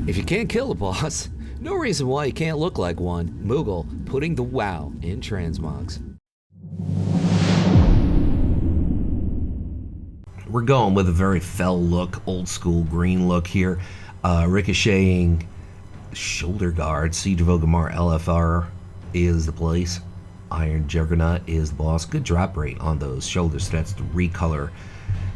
If you can't kill a boss, no reason why you can't look like one. Moogle putting the wow in transmogs. We're going with a very fell look, old school green look here. Ricocheting shoulder guard, Siege of Orgrimmar LFR is the place. Iron Juggernaut is the boss. Good drop rate on those shoulders, so that's the recolor.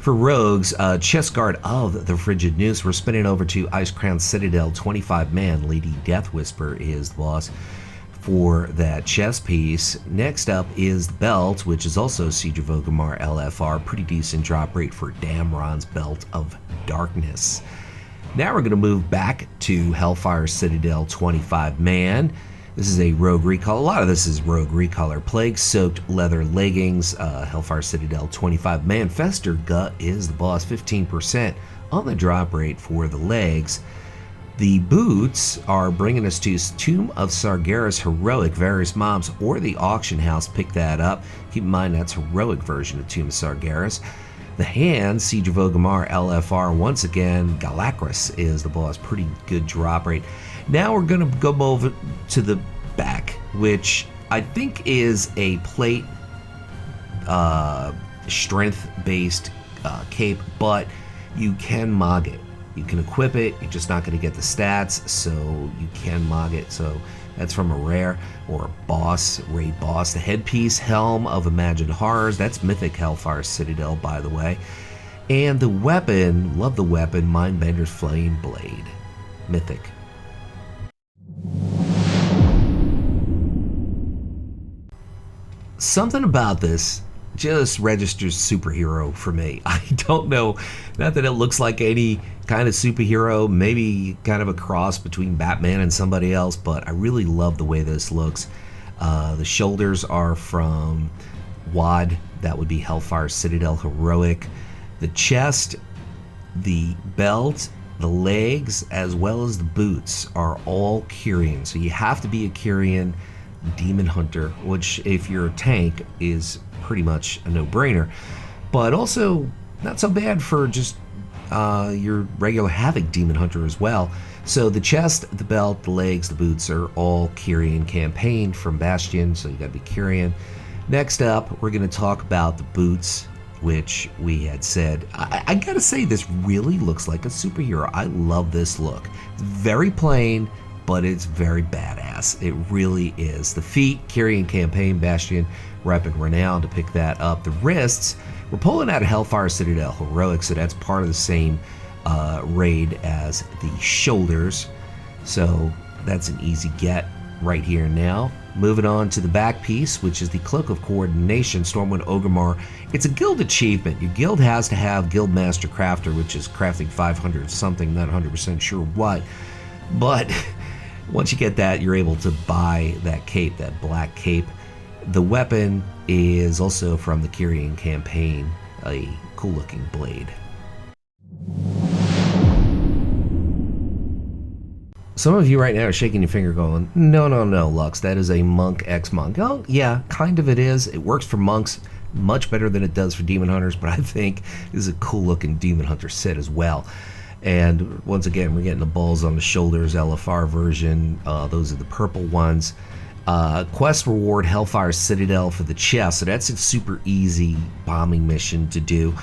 For rogues, chest guard of the Frigid Noose, we're spinning over to Ice Crown Citadel, 25-man. Lady Death Whisper is the boss for that chest piece. Next up is the belt, which is also Siege of Orgrimmar LFR. Pretty decent drop rate for Damron's Belt of Darkness. Now we're going to move back to Hellfire Citadel, 25-man. This is a rogue recolor. A lot of this is rogue recolor. Plague-soaked leather leggings. Hellfire Citadel 25-man. Fester Gut is the boss. 15% on the drop rate for the legs. The boots are bringing us to Tomb of Sargeras Heroic. Various mobs or the auction house pick that up. Keep in mind that's heroic version of Tomb of Sargeras. The hands, Siege of Orgrimmar LFR. Once again, Galacrus is the boss. Pretty good drop rate. Now we're going to go over to the back, which I think is a plate strength-based cape, but you can mog it. You can equip it, you're just not going to get the stats, so you can mog it. So that's from a rare or a boss, raid boss. The headpiece, Helm of Imagined Horrors, that's Mythic Hellfire Citadel, by the way. And the weapon, love the weapon, Mindbender's Flame Blade, Mythic. Something about this just registers superhero for me. I don't know, not that it looks like any kind of superhero, maybe kind of a cross between Batman and somebody else, but I really love the way this looks. The shoulders are from WoD, that would be Hellfire Citadel Heroic. The chest, the belt, the legs, as well as the boots are all Kyrian. So you have to be a Kyrian Demon Hunter, which if you're a tank is pretty much a no-brainer, but also not so bad for just your regular Havoc Demon Hunter as well. So the chest, the belt, the legs, the boots are all Kyrian campaign from Bastion, so you gotta be Kyrian. Next up, we're gonna talk about the boots, which we had said, I gotta say, this really looks like a superhero. I love this look. It's very plain, but it's very badass. It really is. The feet, Kyrian campaign, Bastion, Rep and Renown to pick that up. The wrists, we're pulling out of Hellfire Citadel Heroic, so that's part of the same raid as the shoulders. So that's an easy get right here and now. Moving on to the back piece, which is the Cloak of Coordination, Stormwind Orgrimmar. It's a guild achievement. Your guild has to have Guildmaster Crafter, which is crafting 500 something, not 100% sure what. But once you get that, you're able to buy that cape, that black cape. The weapon is also from the Kyrian campaign, a cool looking blade. Some of you right now are shaking your finger going, no, Lux, that is a monk xmog. Oh, yeah, kind of it is. It works for monks much better than it does for demon hunters, but I think this is a cool looking demon hunter set as well. And once again, we're getting the balls on the shoulders, LFR version. Those are the purple ones. Quest reward, Hellfire Citadel for the chest. So that's a super easy bombing mission to do.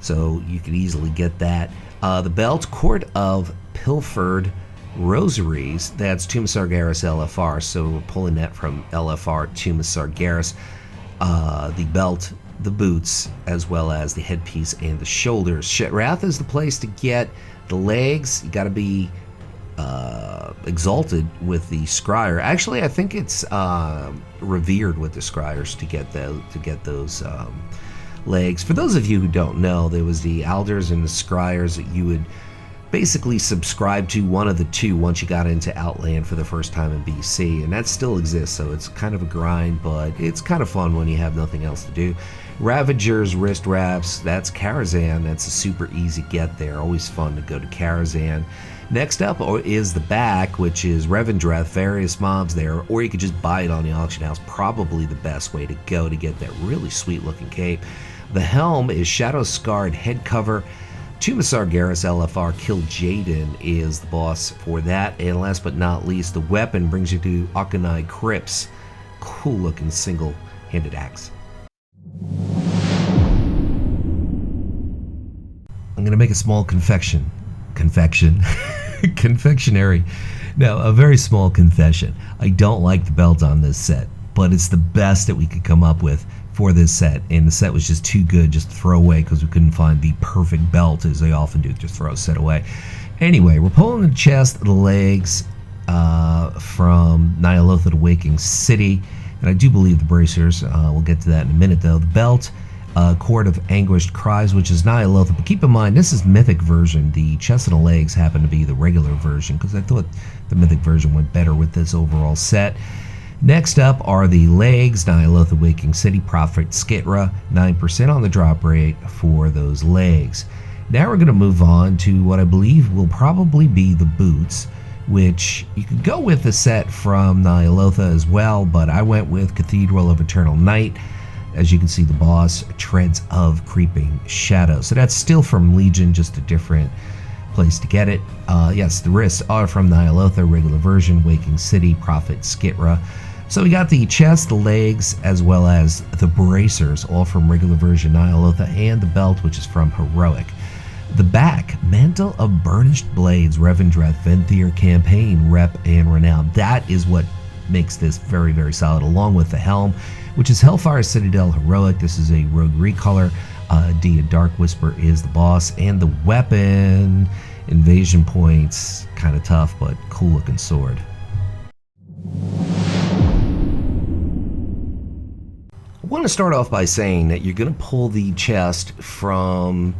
So you can easily get that. The belt, Court of Pilfered Rosaries. That's Tomb of Sargeras LFR. So we're pulling that from LFR, Tomb of Sargeras. The belt, the boots, as well as the headpiece and the shoulders. Shetrath is the place to get the legs. You got to be exalted with the scryer. Actually, I think it's revered with the scryers to get those legs. For those of you who don't know, there was the alders and the scryers that you would basically subscribe to, one of the two, once you got into Outland for the first time in BC, and that still exists. So it's kind of a grind, but it's kind of fun when you have nothing else to do. Ravager's wrist wraps, that's Karazhan. That's a super easy get there. Always fun to go to Karazhan. Next up is the back, which is Revendreth, various mobs there, or you could just buy it on the auction house. Probably the best way to go to get that really sweet looking cape. The helm is Shadow Scarred head cover. Tomb of Sargeras LFR Kill Jaden is the boss for that. And last but not least, the weapon brings you to Akanai Crypts. Cool looking single-handed axe. I'm going to make a small confectionery. No, a very small confession. I don't like the belt on this set, but it's the best that we could come up with for this set, and the set was just too good just to throw away because we couldn't find the perfect belt, as they often do, just throw a set away. Anyway, we're pulling the chest, the legs from Ny'alotha to Waking City, and I do believe the bracers. We'll get to that in a minute, though. The belt, Chord of Anguished Cries, which is Ny'alotha, but keep in mind, this is Mythic version. The chest and the legs happen to be the regular version, because I thought the Mythic version went better with this overall set. Next up are the legs, Ny'alotha Waking City, Prophet Skitra, 9% on the drop rate for those legs. Now we're going to move on to what I believe will probably be the boots, which you could go with the set from Ny'alotha as well, but I went with Cathedral of Eternal Night. As you can see, the boss, Treads of Creeping Shadow. So that's still from Legion, just a different place to get it. Yes, the wrists are from Ny'alotha, regular version, Waking City, Prophet Skitra. So we got the chest, the legs, as well as the bracers, all from regular version Ny'alotha, and the belt, which is from Heroic. The back, Mantle of Burnished Blades, Revendreth, Venthyr Campaign, Rep, and Renown. That is what makes this very, very solid, along with the helm, which is Hellfire Citadel Heroic. This is a rogue recolor. Dia Dark Whisper is the boss, and the weapon, Invasion Points, kind of tough, but cool looking sword. I want to start off by saying that you're going to pull the chest from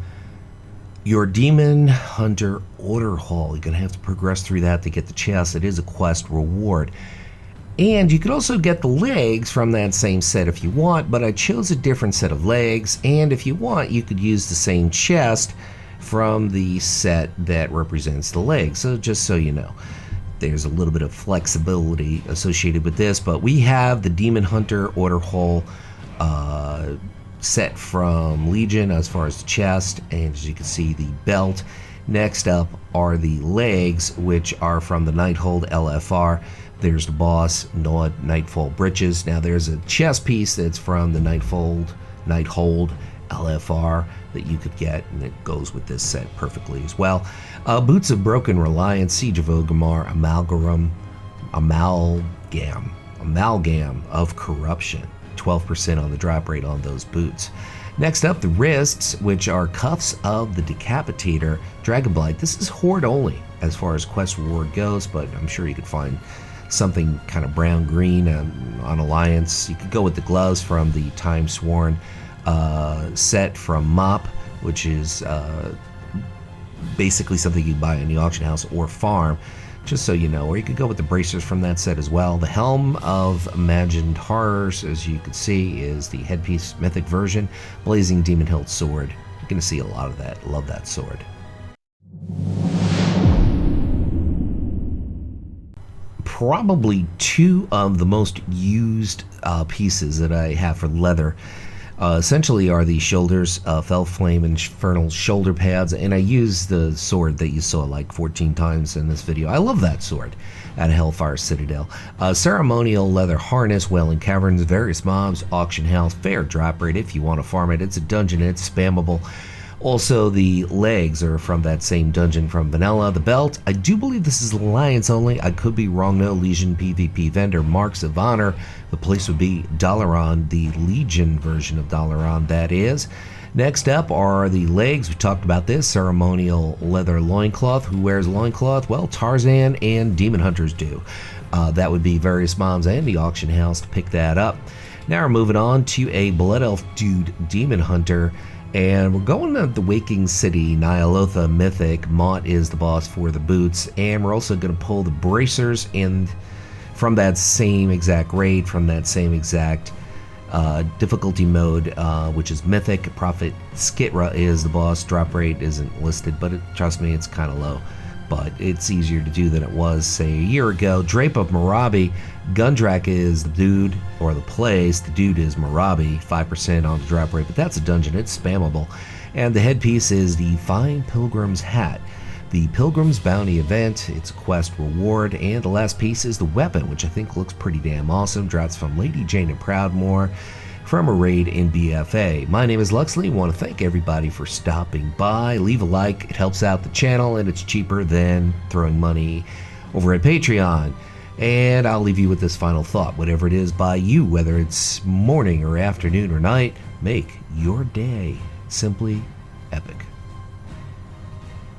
your Demon Hunter Order Hall. You're going to have to progress through that to get the chest. It is a quest reward. And you could also get the legs from that same set if you want, but I chose a different set of legs, and if you want, you could use the same chest from the set that represents the legs. So just so you know, there's a little bit of flexibility associated with this, but we have the Demon Hunter Order Hall set from Legion as far as the chest, and as you can see, the belt. Next up are the legs, which are from the Nighthold LFR. There's the boss, Nightfall Breeches. Now there's a chest piece that's from the Nighthold LFR that you could get, and it goes with this set perfectly as well. Boots of Broken Reliance, Siege of Orgrimmar, Amalgam of Corruption. 12% on the drop rate on those boots. Next up, the wrists, which are Cuffs of the Decapitator, Dragonblight. This is Horde only as far as quest reward goes, but I'm sure you could find something kind of brown-green on Alliance. You could go with the gloves from the Time Sworn set from Mop, which is basically something you buy in the auction house or farm, just so you know. Or you could go with the bracers from that set as well. The Helm of Imagined Horrors, as you can see, is the headpiece mythic version. Blazing Demon Hilt Sword. You're going to see a lot of that. Love that sword. Probably two of the most used pieces that I have for leather essentially are the shoulders, Fell Flame Infernal shoulder pads, and I use the sword that you saw like 14 times in this video. I love that sword at Hellfire Citadel. Ceremonial leather harness, Wailing Caverns, various mobs, auction house, fair drop rate if you want to farm it. It's a dungeon, it's spammable. Also, the legs are from that same dungeon from Vanilla. The belt, I do believe this is Alliance only. I could be wrong, no. Legion PvP vendor, Marks of Honor. The place would be Dalaran, the Legion version of Dalaran, that is. Next up are the legs. We talked about this. Ceremonial leather loincloth. Who wears loincloth? Well, Tarzan and Demon Hunters do. That would be various mobs and the auction house to pick that up. Now we're moving on to a Blood Elf Dude Demon Hunter. And we're going to the Waking City, Ny'alotha Mythic. Mott is the boss for the boots. And we're also going to pull the bracers in from that same exact raid, from that same exact difficulty mode, which is Mythic. Prophet Skitra is the boss. Drop rate isn't listed, but trust me, it's kind of low. But it's easier to do than it was, say, a year ago. Drape of Marabi. Gundrak is the dude, or the place. The dude is Marabi, 5% on the drop rate, but that's a dungeon. It's spammable. And the headpiece is the Fine Pilgrim's Hat. The Pilgrim's Bounty event, its quest reward, and the last piece is the weapon, which I think looks pretty damn awesome. Drops from Lady Jane and Proudmoore from a raid in BFA. My name is Luxeley. I want to thank everybody for stopping by. Leave a like, it helps out the channel, and it's cheaper than throwing money over at Patreon. And I'll leave you with this final thought. Whatever it is by you, whether it's morning or afternoon or night, make your day simply epic.